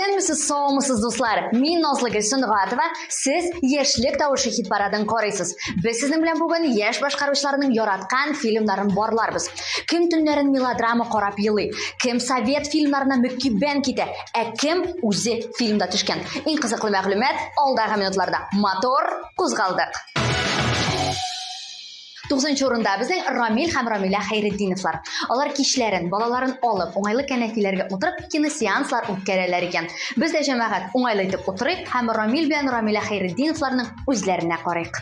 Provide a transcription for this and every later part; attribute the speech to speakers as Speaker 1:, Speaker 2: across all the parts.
Speaker 1: Сәлемсіз, саумысыз достар. Мен Назлы Гүлсін Ғатова, сіз Ешілік тауышы хит парадын қорайсыз. Біз сіздің білен бүгін еш башқарушыларының яратқан фильмдарын барларбыз. Кім түнлерін мелодрама қорап елы, кім совет фильмдарына мүккибен кете, кім үзе фильмда түшкен. Ең қызықлы мәғлумет алдағы минутларда. Мотор қозғалдық. 9-нчы орында безнең Рамил һәм Рамиля Хәйретдиновлар. Алар кичләрен, балаларын алып, уңайлы кәнәфиләргә утырып, киносеанслар үткәрәләр икән. Без дә җәмәгать уңайлы итеп утырыйк һәм Рамил белән Рамиля Хәйретдиновларның үзләренә карыйк.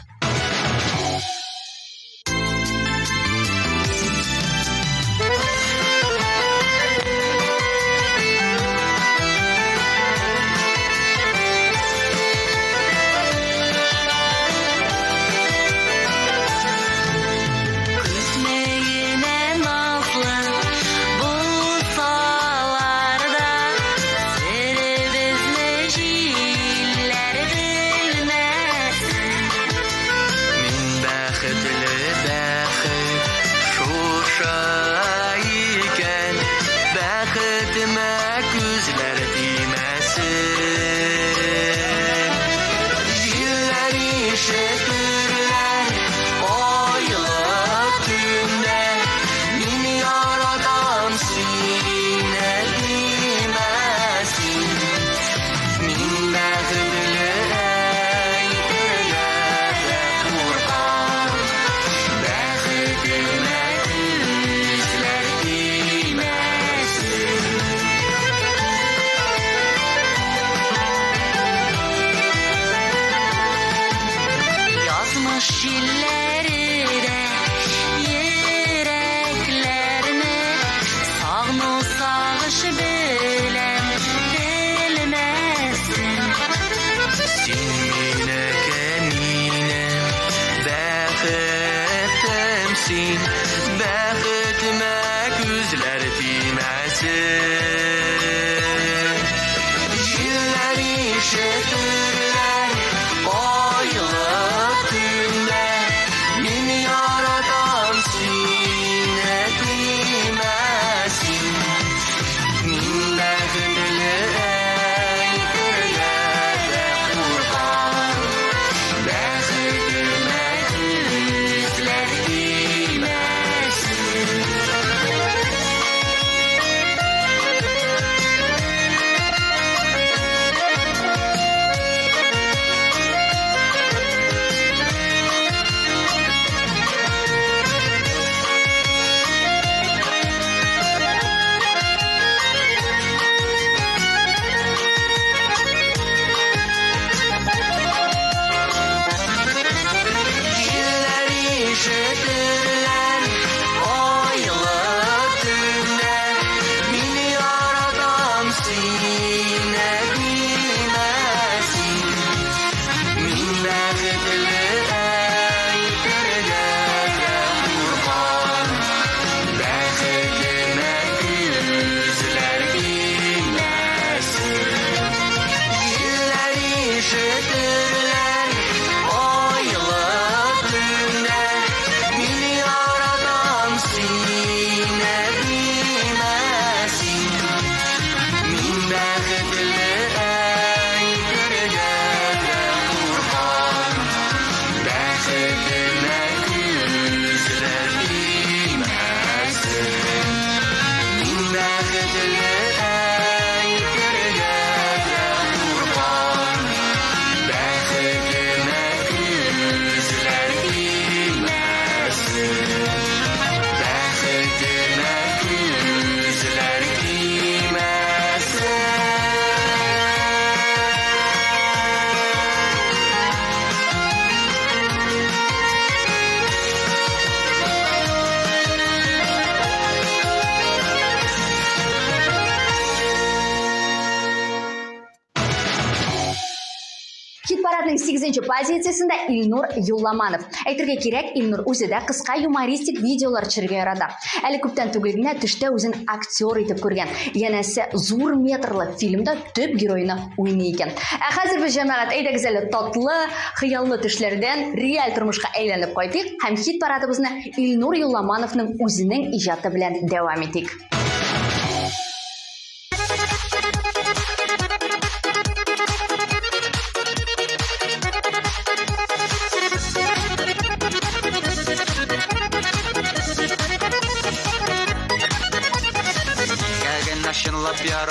Speaker 1: Парадның 8-нче позициясында Илнур Юлламанов. Әйтергә кирәк, Илнур үзе дә кыска юмористик видеолар төшерергә ярата. Әле күптән түгел генә төштә үзен актер итеп күргән. Янәсе зур метрлы фильмда төп героyны уйный икән. Хәзер без җәмәгать әйдәгез әле татлы, хыяллы төшләрдән реаль тормышка әйләнеп кайтыйк һәм хит парадыбызны Илнур Юлламановның үзенең иҗаты белән дәвам итик.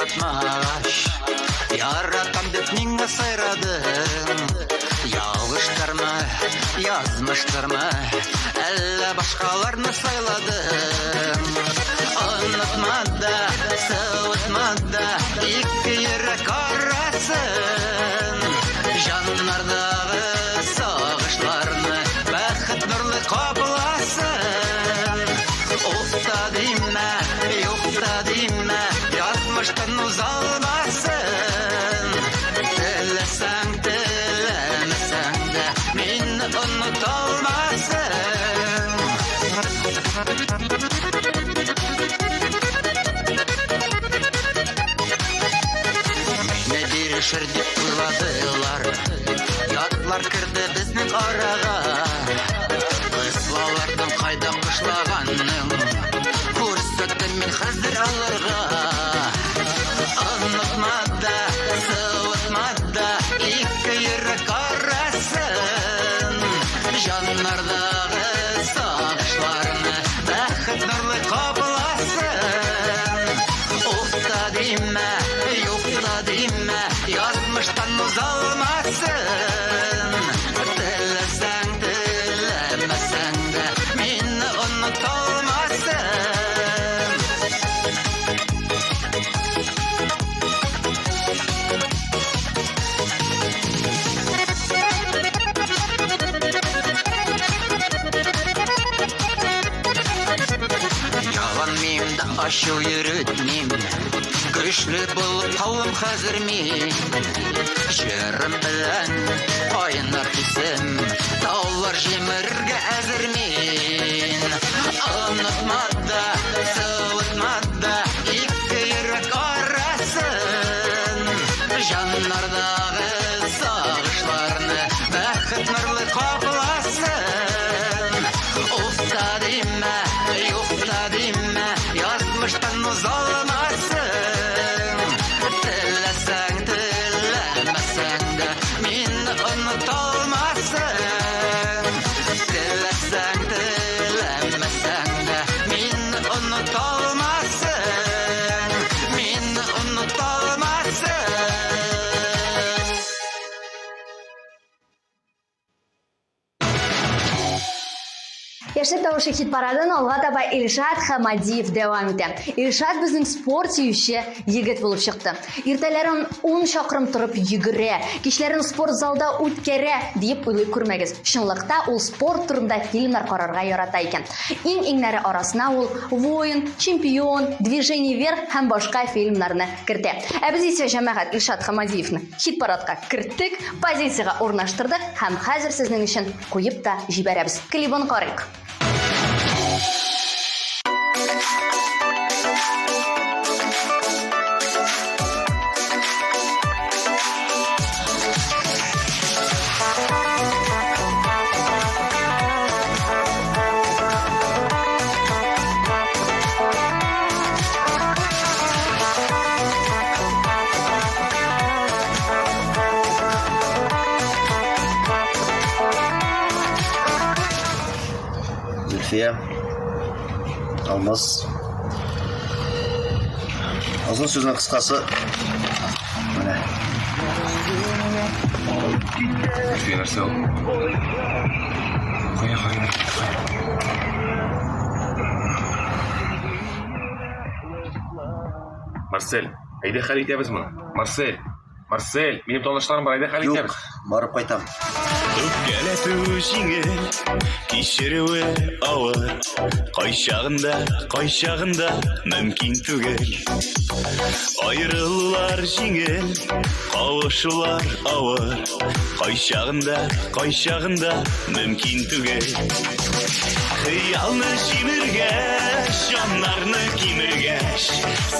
Speaker 2: Anlatmaş Yaratan деп миңа сайрадың Ялғыштар ма, язмыштар ма Әллә башқаларны сайладың Anlatmada, сылытмада Ике йөрәк арасын Жаннардағы сағышларны Бәхет нұрлы қабыласын Офта деймә, юқта деймә Язмыштан ұзалмасын Тілесәң, тілемесәң дә Мені ұныта алмасын Мені бирешер деп ойладылар Ятлар кірді біздің араға Қыслалардың қайда қышлағанның Көрсетті мен хәзір алырға Anlatmada, сылытмада Ике йөрәк арасын Жаннардағы сағышларны Бәхет нұрлы қабыласын Офта деймә, юқта деймә Язмыштан ұзалмасын Тілесәң, тілемесәң дә Мені ұныта алмасын Ашу йөрөтмим Көчле булып калым хәзер мин Җырым белән кайнар исем Таулар җимерергә әзер мин Онытмада, сылытмада Ике йөрәк арасын Жаннардағы сагышларны Бәхет нурлы капласын Офта деймә, юқта деймә Язмыштан ұзалмасын Тілесәң, тілемесәң дә Мені ұныта алмасын Тілесәң, тілемесәң дә Мені ұныта алмасын Мені ұныта алмасын
Speaker 1: Яшьлек тавышы хит парадын алга таба Илшат Хамадиев дәвам итә. Илшат безнең спорт сөюче егет булып чыкты. Иртәләрен 10 чакрым торып йөгерә, кичләрен спорт залда үткәрә дип уйлый күрмәгез. Чынлыкта ул спорт турында фильмнар карарга ярата икән. Иң-иңнәре арасына ул Воин, Чемпион, Движение вверх һәм башка фильмнарны кертә. Ә без исә җәмәгать Илшат Хамадиевны хит парадка керттек, позицияга урнаштырдык һәм хәзер сезнең өчен куеп та җибәрәбез. Клибын карыйк.
Speaker 3: Алмаз. Uzun sözün kıskası. Böyle. Bir нәрсе ол. Қоя. Марсель, айда хәл итәбез моны. Марсель, минем танышларым бар, айда хәл итәбез. Юк, барып кайтам.
Speaker 4: Үпкәләтү җиңел, кичерүе авыр. Кайчагында мөмкин түгел. Аерылулар җиңел, кавышулар авыр. Кайчагында мөмкин түгел. Хыялны җимергәч, җаннарны кимергәч,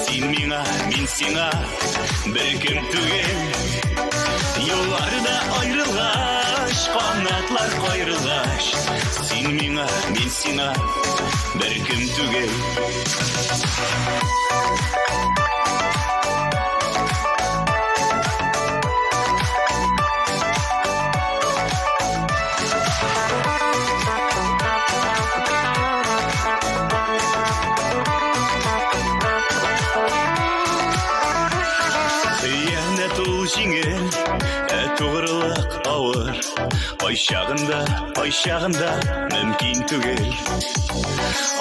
Speaker 4: син миңа, мин сиңа беркем түгел. Юлларда аерылгач, канатлар кайрылгач, син миңа, мин сиңа беркем түгел. туғырлық ауыр, қойшағында мүмкін түгел.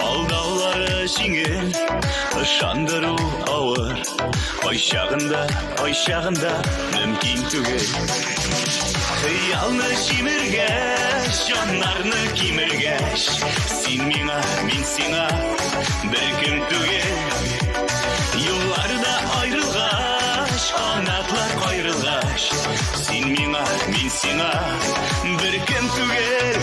Speaker 4: Алдаулары жеңіл, ышандыру ауыр, қойшағында мүмкін түгел. Қиялны жиміргәш, жанарны киміргәш, сен миңа, мен сиңа бір кім түгел. Юлларда айрылғаш, қанатлар қайрылғаш, сен миңа, мен сиңа бір кім түгел.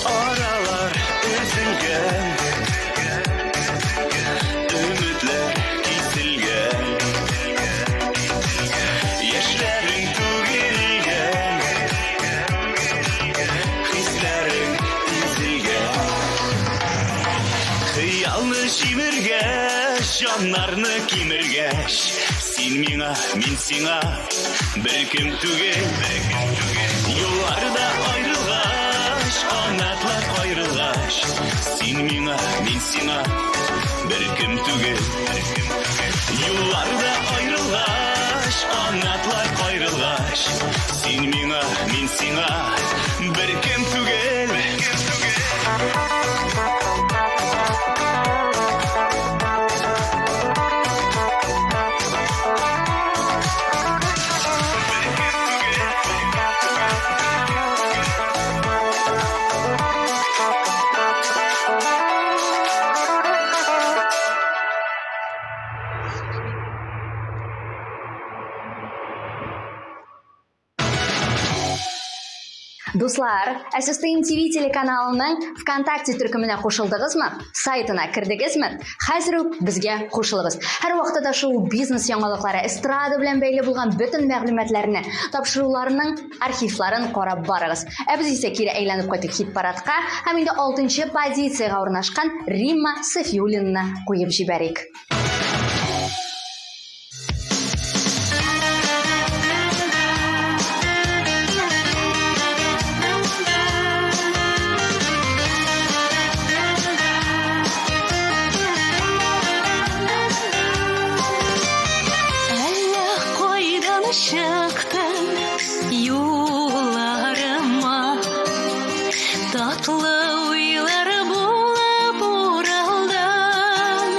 Speaker 4: Aralar üzülgen, ümitler kesilgen, yaşların tükengen, hislerin ezilgen. Hıyalını jimirgeş, жанарны киміргеш, сен миңа, мен сиңа бір кім түгел. Юлларда айрылғаш, қанатлар қайрылғаш, сен миңа, мен сиңа бір кім түгел. Юлларда айрылғаш, қанатлар қайрылғаш, сен миңа, мен сиңа бір кім түгел.
Speaker 1: Дуслар, SSTN TV телеканалының ВКонтакте түркіменә қошылдығызмы? Сайтына кірдігізмі? Хәзір бізге қошылығыз. Әр вақытта шоу бизнес яңалықлары, эстрада белән бәйле булган бөтен мәгълүматларны, тапшыруларның архивларын карап барыгыз. Біз исә кире әйләнеп кайтып хит-парадка һәм инде 6-нчы позицияга урнашкан Римма Сафиуллинаны куеп җибәрик.
Speaker 5: Çıktın yollarıma, tatlı uylar bulup uraldım,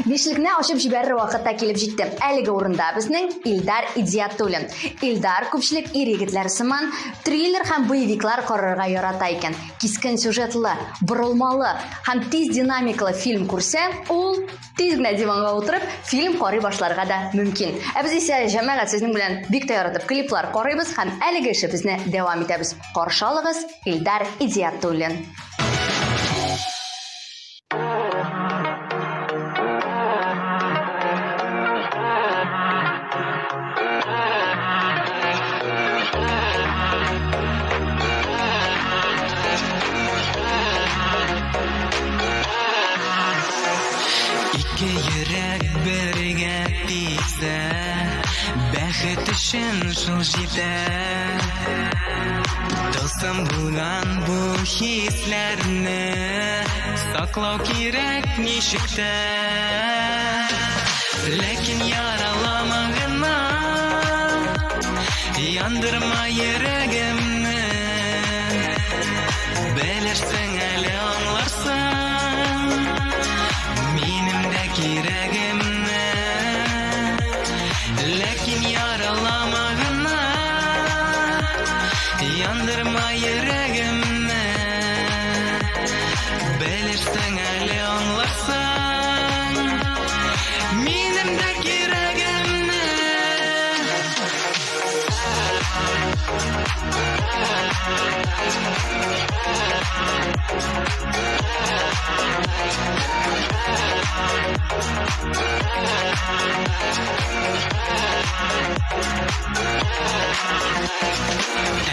Speaker 1: Бишлекне ашып җибәрер вакытта килеп җитте. Әлеге урында безнең Илдар Идиятуллин. Илдар күпчелек ир-егетләр сыман триллер һәм боевиклар карарга ярата икән. Кискен сюжетлы, борылмалы һәм тиз динамиклы фильм күрсә, ул тиз генә диванга утырып фильм карый башларга да мөмкин. Ә без исә җәмәгать сезнең белән бик тә яратып клиплар карыйбыз һәм әлеге эшебезне дәвам итәбез. Каршы алыгыз Илдар Идиятуллин.
Speaker 5: Ике йөрәк бергә типсә, бәхет өчен шул җитә. Тылсым булган бу хисләрне саклау кирәк ничек тә. Ләкин яралама гына, яндырма йөрәгемне. Белерсең әле аңларсың минем дә кирәгемне. Ләкин яралама гына, яндырма йөрәгемне. Белерсең әле аңларсың минем дә кирәгемне.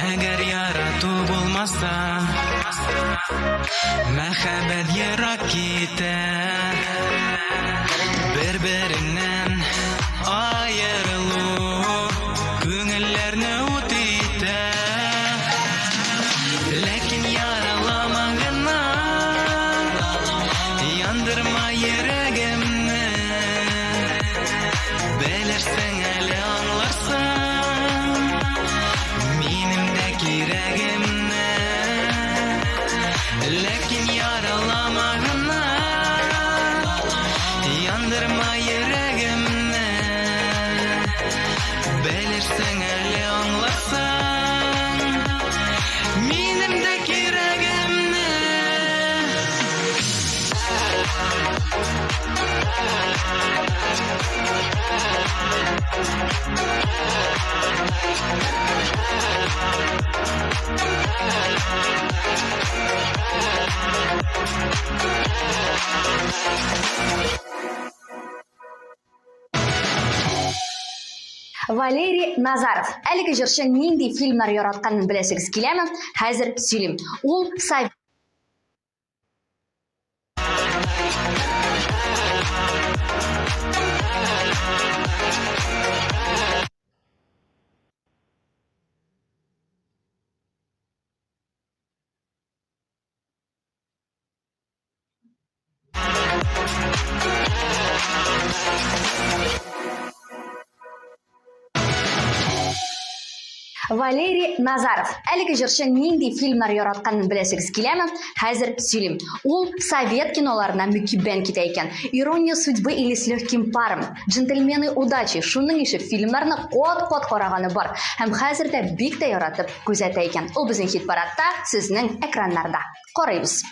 Speaker 5: Әгәр ярату булмаса, мәхәббәт ерак китә. Бер-береннән аерылу күңелләрне ут итә. Ләкин яралама гына, яндырма йөрәгемне. Белерсең әле аңларсың минем дә кирәгемне. Ләкин яралама гына, яндырма йөрәгемне. Белерсең әле аңларсың минем дә кирәгемне.
Speaker 1: Валерий Назаров. Әлеге җырчы нинди фильмнар яратканын беләсегез киләме? Хәзер сөйлим. Ул Валерий Назаров. Әлеге җырчы нинди фильмнар яратканын беләсегез киләме? Хәзер сөйлим. Ул совет киноларына мөкиббән китә икән. Ирония судьбы или с легким паром, Джентльмены удачи, шуның ише фильмнарны кат-кат караганы бар. Һәм хәзер дә бик тә яратып күзәтә икән. Ул безнең хит-парадта, сезнең экраннарда. Карыйбыз.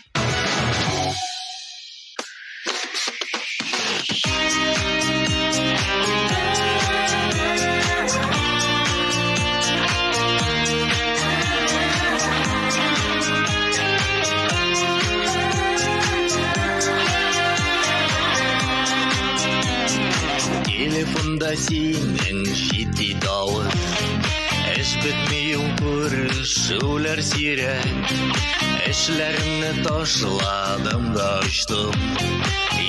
Speaker 4: Телефонда синең җитди тавыш, эш бетми ул күрешүләр сирәк. Эшләремне ташладым да очтым,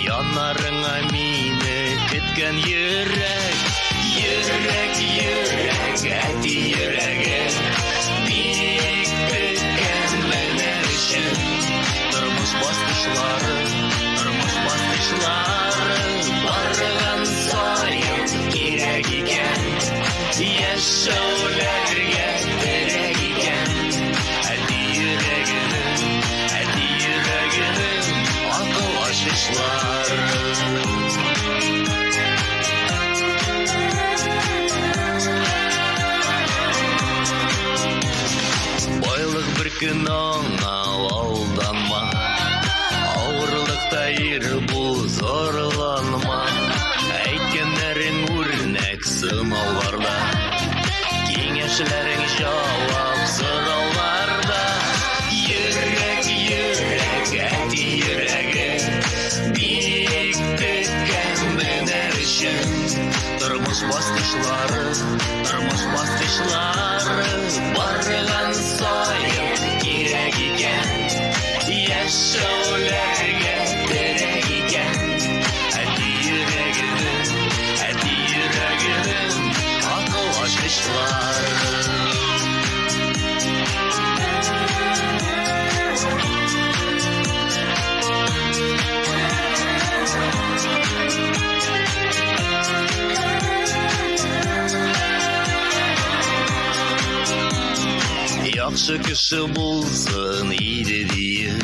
Speaker 4: яннарыңа мине көткән йөрәк. Йөрәк, йөрәк, әти йөрәге, бик көткән менә өчен. Тормыш баскычлары, барган саен кирәк икән. Яшәүләргә терәк икән. Әти йөрәгенең акыл ачышлары. Тормыш баскычлары барган сайын кирәк икән. Яшәүләргә кирәк икән. Әти йөрәгенең акыл ачкычлары. Яхшы кеше булсын иде диеп,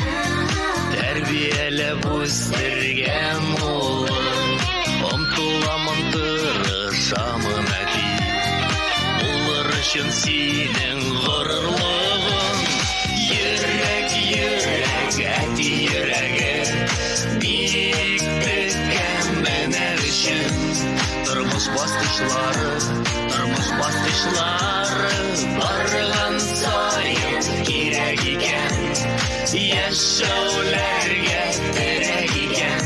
Speaker 4: тәрбияләп үстергән улым. Омтыламын, тырышамын әти, булыр өчен синең горурлыгың. Йөрәк, әти йөрәге, бик теккән менә өчен. Тормыш баскычлары барган сайын кирәк икән. Яшәүләргә кирәк икән.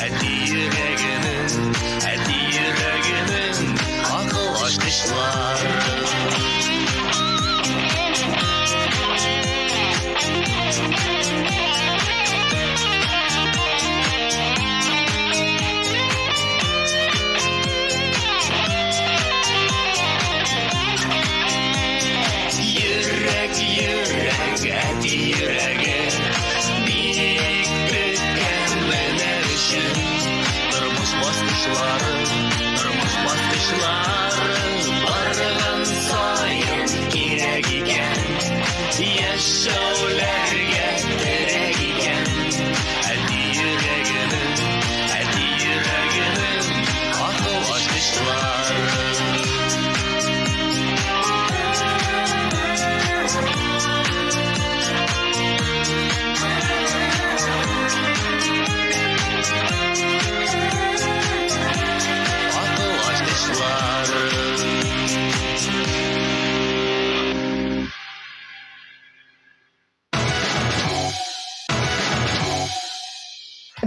Speaker 4: Әти йөрәгенең акыл ачкычлары. Әти йөрәге, бик теккән менә өчен. Тормыш баскычлары барган сайын кирәк икән. Яшәүләргә кирәк икән. Әти йөрәгенең акыл ачкычлары.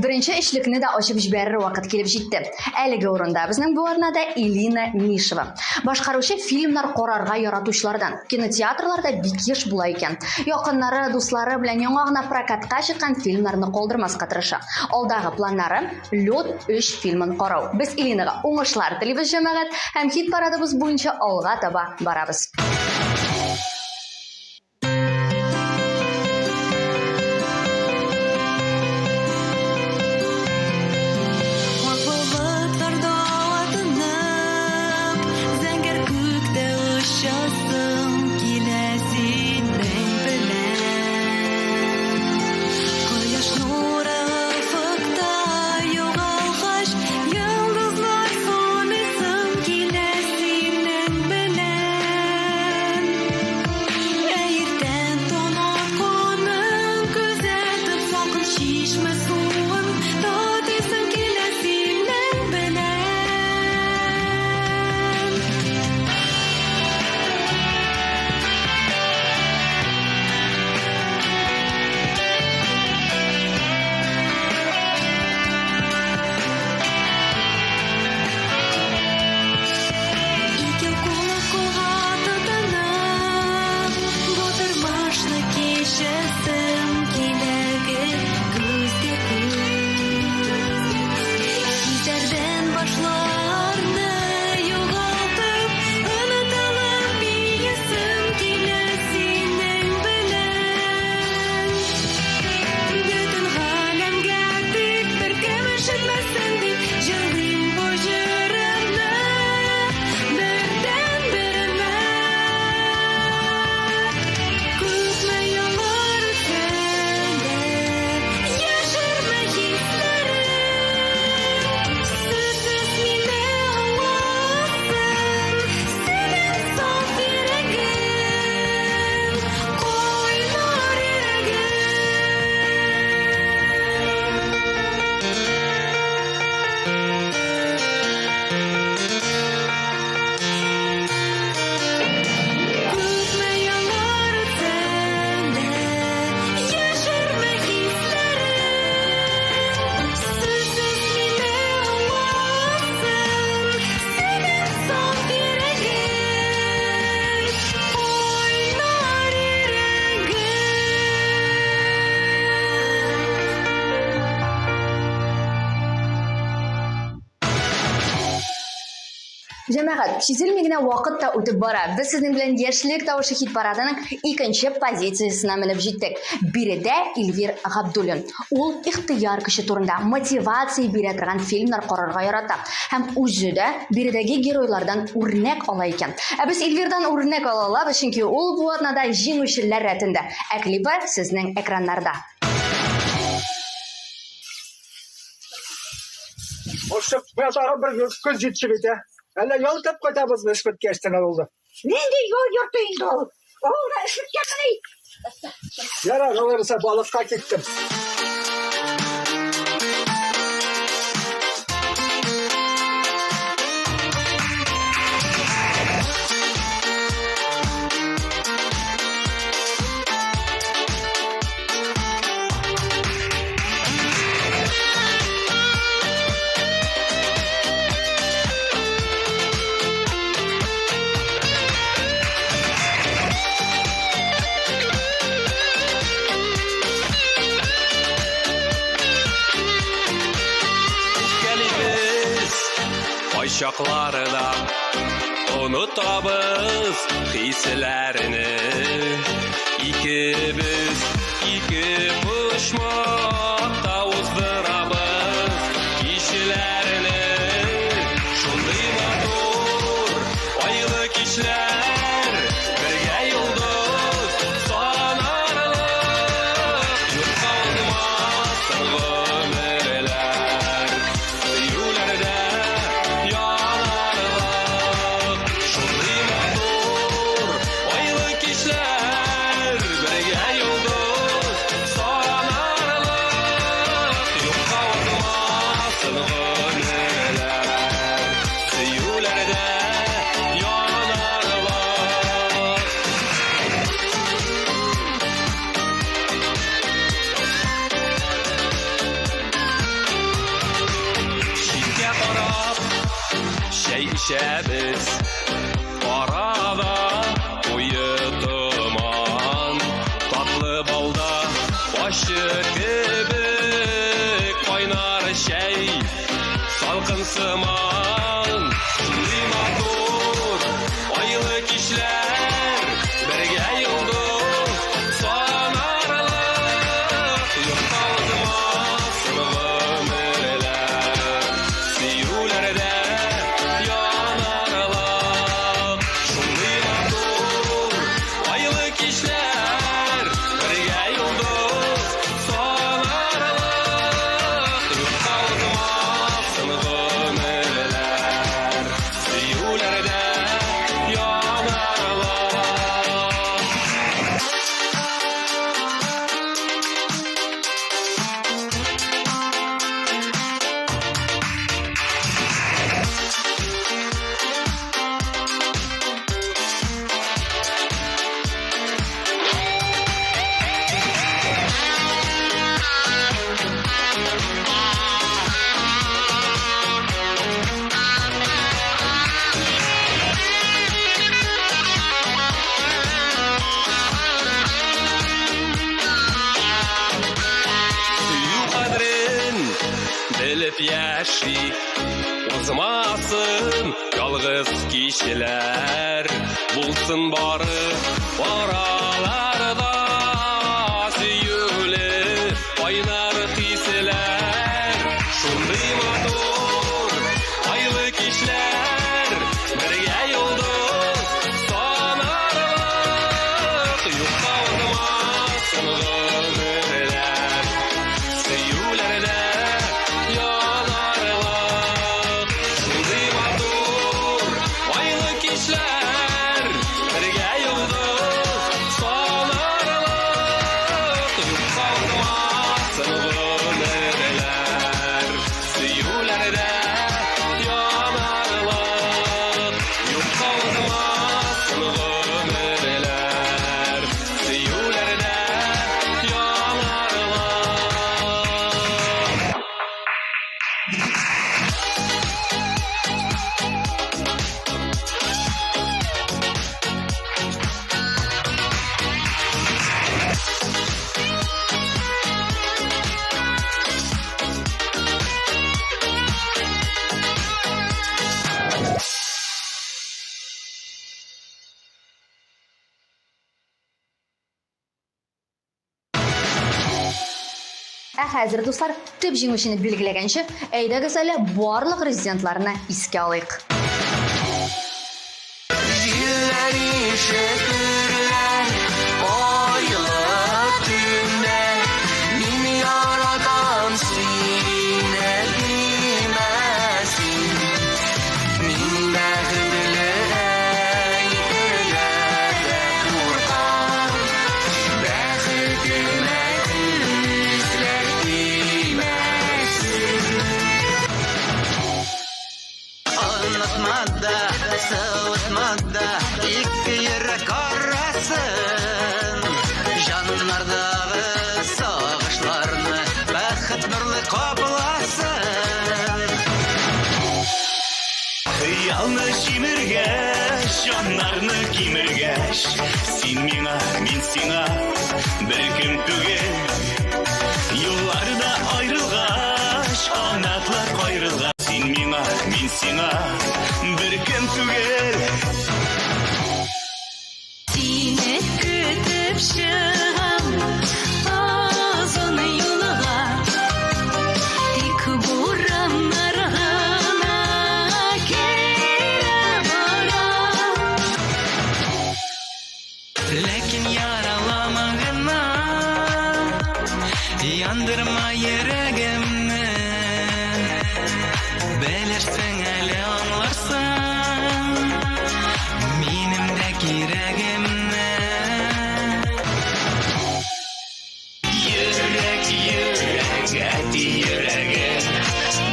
Speaker 1: Беренче эшлекне дә ачып җибәрер вакыт килеп җитте. Әлеге урында безнең бу арнада Элина Мишева. Башкаручы фильмнар карарга яратучылардан. Кинотеатрларда бик еш була икән. Якыннары, дуслары белән яңа гына прокатка чыккан фильмнарны калдырмаска тырыша. Алдагы планнары Лёд 3 фильмын карау. Без Элинага уңышлар телибез җәмәгать һәм хит парадыбыз буенча алга таба барабыз. Җәмәгать, сизелми генә вакыт та үтеп бара. Без сезнең белән яшьлек тавышы хит парадының 2нче позициясенә менеп җиттек. Биредә Эльвир Габдуллин. Ул ихтыяр көче турында мотивация бирә торган фильмнар карарга ярата. Һәм үзе дә биредәге геройлардан үрнәк ала икән. Ә без Эльвирдан үрнәк ала алабыз, чөнки ул бу атнада җиңүчеләр рәтендә. Ә клипы сезнең экраннарда.
Speaker 6: Ошып, базары bir көз жетші бейті. Әлі yol тап қайтабыз біз біткештен алылды.
Speaker 7: Ненде yol yurtu енді ол? Оғыра үшіп кетмей.
Speaker 6: Яра, жоларыса балыққа кеттім.
Speaker 4: Çaklарда unutабыз хисләрне икебез ике почмакта уздырабыз кичләрне шундый матур айлы кичләр бергә юлдыз санарлык юкалмасын гомерләр юләрдә İçəbiz arada uyutuman tatlı balda başı kibik kaynar şey salkın sıman limatur aylı kişler birge yıldız sanarlık yok kalmasın ömürler siyulerde Яши узмасын ялгыз кишеләр булсын бары араларда сөюле кайнар хисләр шундый матур айлы кишләр бергә юлдыз санарлык юкка узмасын гомерләр сөюләрдә kişiler birge yıldız sana
Speaker 1: Хәзер дуслар, төп җиңүчене билгеләгәнче, әйдәгез әле барлык резидентларны искә алыйк.
Speaker 5: Җилләр ишетерләр айлы төндә, мин яратам сине димәсин. Мин бәхетле әйтергә дә куркам, бәхетемә күзләр тимәсен.
Speaker 2: Онытмада, сылытмада, ике йөрәк арасын. Җаннардагы сагышларны бәхет нурлы капласын.
Speaker 8: Хыялны җимергәч, җаннарны кимергәч, син миңа, мин сиңа беркем түгел. Юлларда аерылгач, канатлар кайрылгач, син миңа, мин сиңа беркем түгел.
Speaker 5: Сине көтеп чыгам озын юлга, тик бураннар гына кире бара. Ләкин яралама гына, яндырма йөрәгемне. Белерсең әле аңларсың минем дә кирәгемне.
Speaker 8: Йөрәк, йөрәк, әти йөрәге,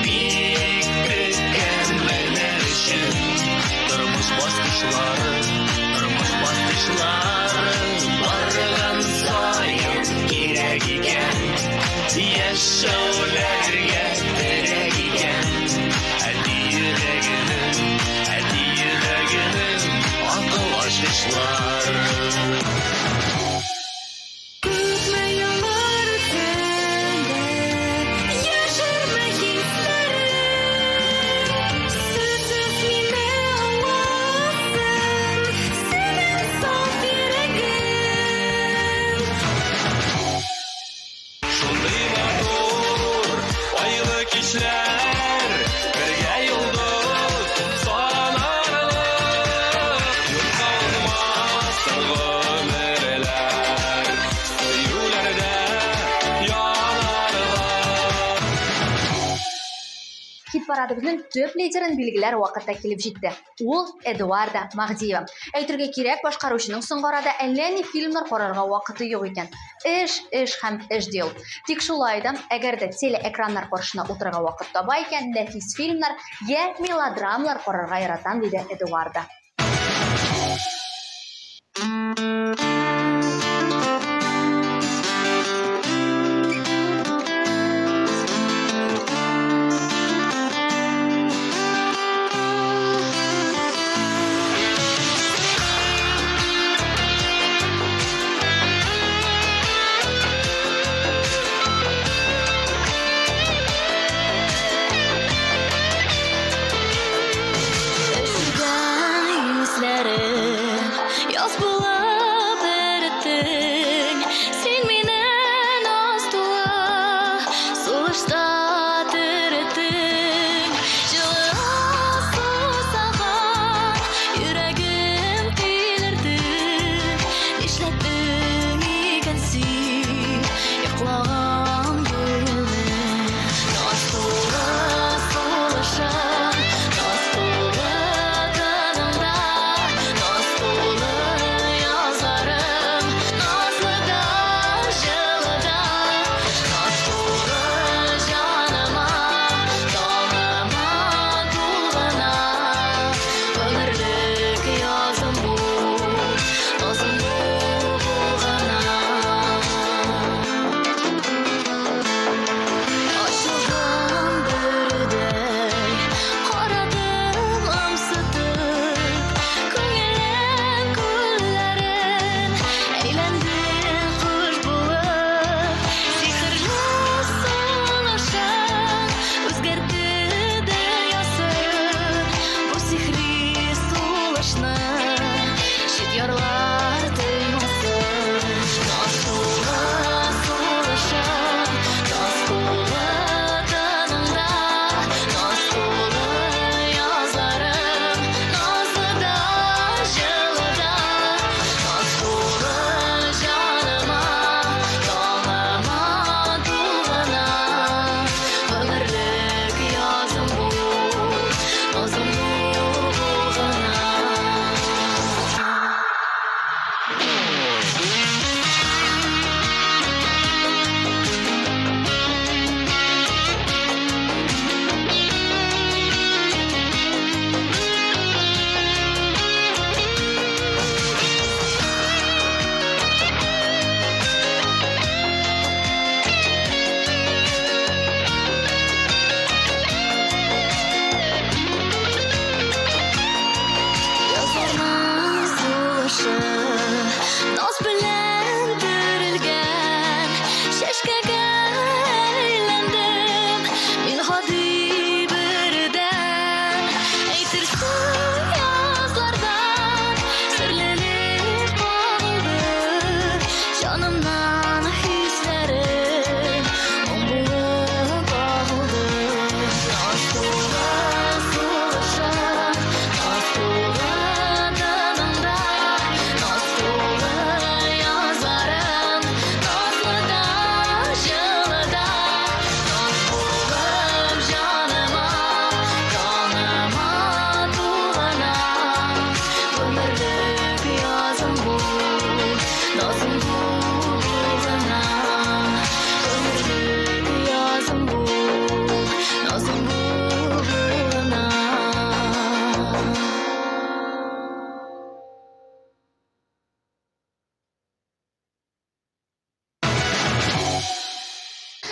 Speaker 8: бик көткән мәлләр өчен. Тормыш баскычлары барган саен кирәк икән. Яшәүләргә терәк икән. Әти йөрәгенең акыл ачкычлары.
Speaker 5: Күпме еллар үткәндә, яшәрмә хисләрем. Сүзсез мине аңласын, синең саф йөрәгең.
Speaker 4: Шундый матур, айлы кичләр, бергә юлдыз санарлык. Юкка унмасын гомерләр, сөюләрдә янарлык.
Speaker 1: Хит парадыбызның төп лидерын билгеләр вакытта килеп җитте. Ул Эдуарда Магдиева. Әйтергә кирәк, башкаручының соңгы арада әллә ни фильмнар карарга вакыты юк икән. Эш һәм эш ди ул. Тик шулай да, әгәр дә телеэкраннар каршына утырырга вакыт таба икән, нәфис фильмнар я мелодрамалар карарга яратам, диде Эдуарда.
Speaker 5: Эшкә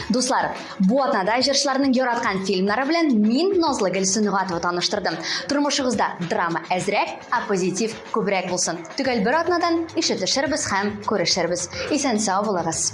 Speaker 1: Дуслар, бу атнада җырчыларның яраткан фильмнары белән мин Назлы Гөл Сөнүгатова таныштырдым. Тормышыгызда драма әзрәк, а позитив күбрәк булсын. Төгәл бер атнадан ишетешербез һәм күрешербез. Исән-сау булыгыз.